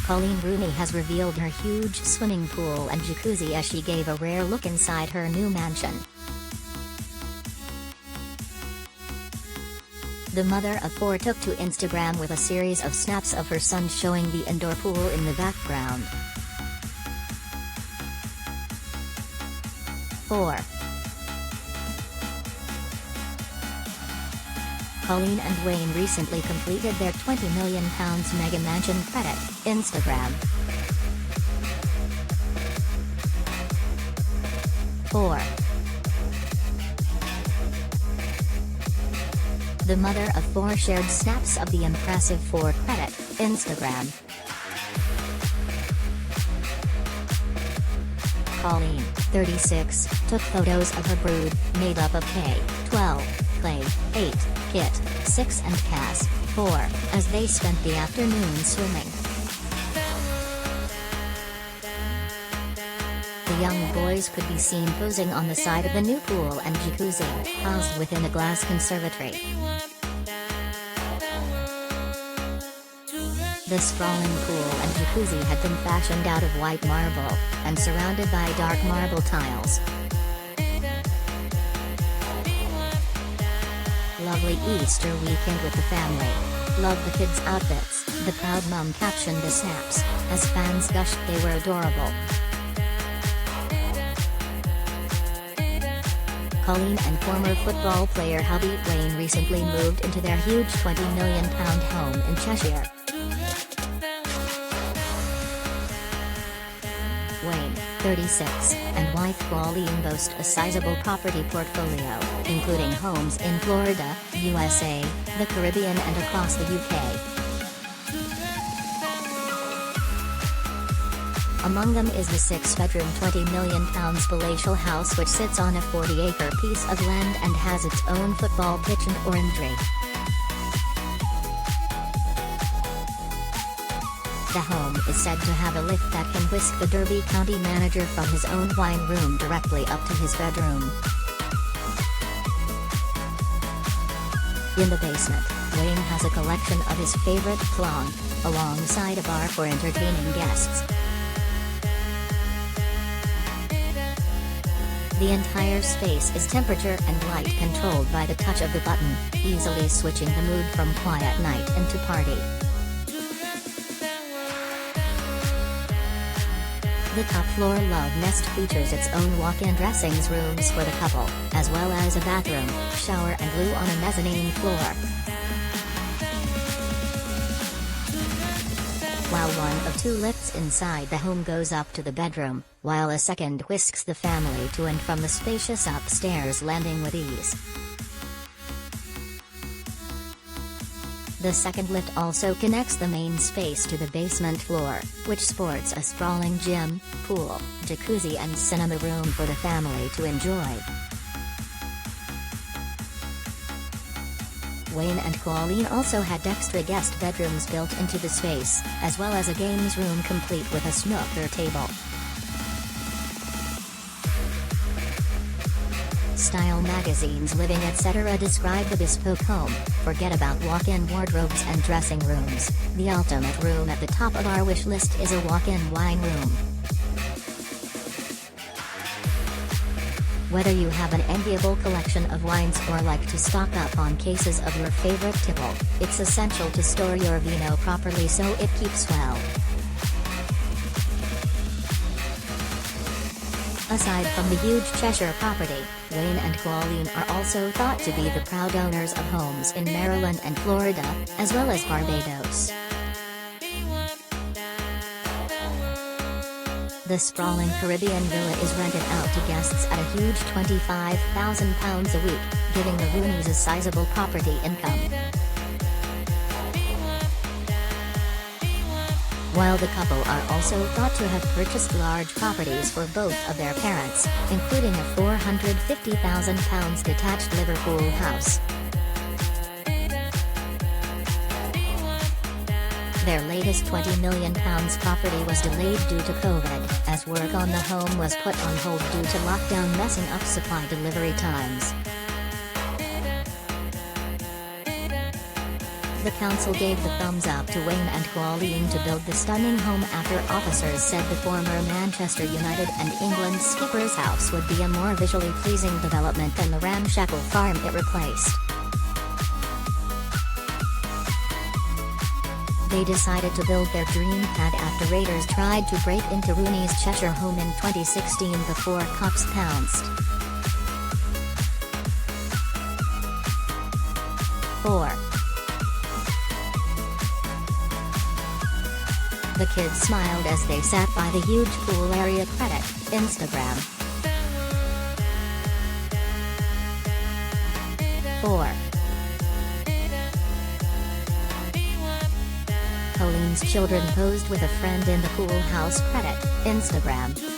Coleen Rooney has revealed her huge swimming pool and jacuzzi as she gave a rare look inside her new mansion. The mother of four took to Instagram with a series of snaps of her son showing the indoor pool in the background. 4. Coleen and Wayne recently completed their £20 million mega mansion credit, Instagram. 4. The mother of four shared snaps of the impressive 4 credit, Instagram. Coleen, 36, took photos of her brood, made up of K, 12, Klay, 8, Kit, 6 and Cass, 4, as they spent the afternoon swimming. The young boys could be seen posing on the side of the new pool and jacuzzi, housed within a glass conservatory. The sprawling pool and jacuzzi had been fashioned out of white marble, and surrounded by dark marble tiles. Lovely Easter weekend with the family. Love the kids' outfits, the proud mum captioned the snaps, as fans gushed they were adorable. Coleen and former football player hubby Wayne recently moved into their huge £20 million home in Cheshire. Wayne, 36, and wife Coleen boast a sizable property portfolio, including homes in Florida, USA, the Caribbean and across the UK. Among them is the 6-bedroom £20 million palatial house which sits on a 40-acre piece of land and has its own football pitch and orangery. The home is said to have a lift that can whisk the Derby County manager from his own wine room directly up to his bedroom. In the basement, Wayne has a collection of his favorite flan, alongside a bar for entertaining guests. The entire space is temperature and light controlled by the touch of the button, easily switching the mood from quiet night into party. The top-floor Love Nest features its own walk-in dressing rooms for the couple, as well as a bathroom, shower and loo on a mezzanine floor. While one of 2 lifts inside the home goes up to the bedroom, while a second whisks the family to and from the spacious upstairs landing with ease. The second lift also connects the main space to the basement floor, which sports a sprawling gym, pool, jacuzzi and cinema room for the family to enjoy. Wayne and Coleen also had extra guest bedrooms built into the space, as well as a games room complete with a snooker table. Style magazines Living etc. describe the bespoke home. Forget about walk-in wardrobes and dressing rooms. The ultimate room at the top of our wish list is a walk-in wine room. Whether you have an enviable collection of wines or like to stock up on cases of your favorite tipple, it's essential to store your vino properly so it keeps well. Aside from the huge Cheshire property, Wayne and Coleen are also thought to be the proud owners of homes in Maryland and Florida, as well as Barbados. The sprawling Caribbean villa is rented out to guests at a huge £25,000 a week, giving the Rooneys a sizable property income. While the couple are also thought to have purchased large properties for both of their parents, including a £450,000 detached Liverpool house. Their latest £20 million property was delayed due to COVID, as work on the home was put on hold due to lockdown messing up supply delivery times. The council gave the thumbs up to Wayne and Coleen to build the stunning home after officers said the former Manchester United and England skipper's house would be a more visually pleasing development than the ramshackle farm it replaced. They decided to build their dream pad after raiders tried to break into Rooney's Cheshire home in 2016 before cops pounced. 4. The kids smiled as they sat by the huge pool area. Credit, Instagram. 4. Coleen's children posed with a friend in the pool house. Credit, Instagram.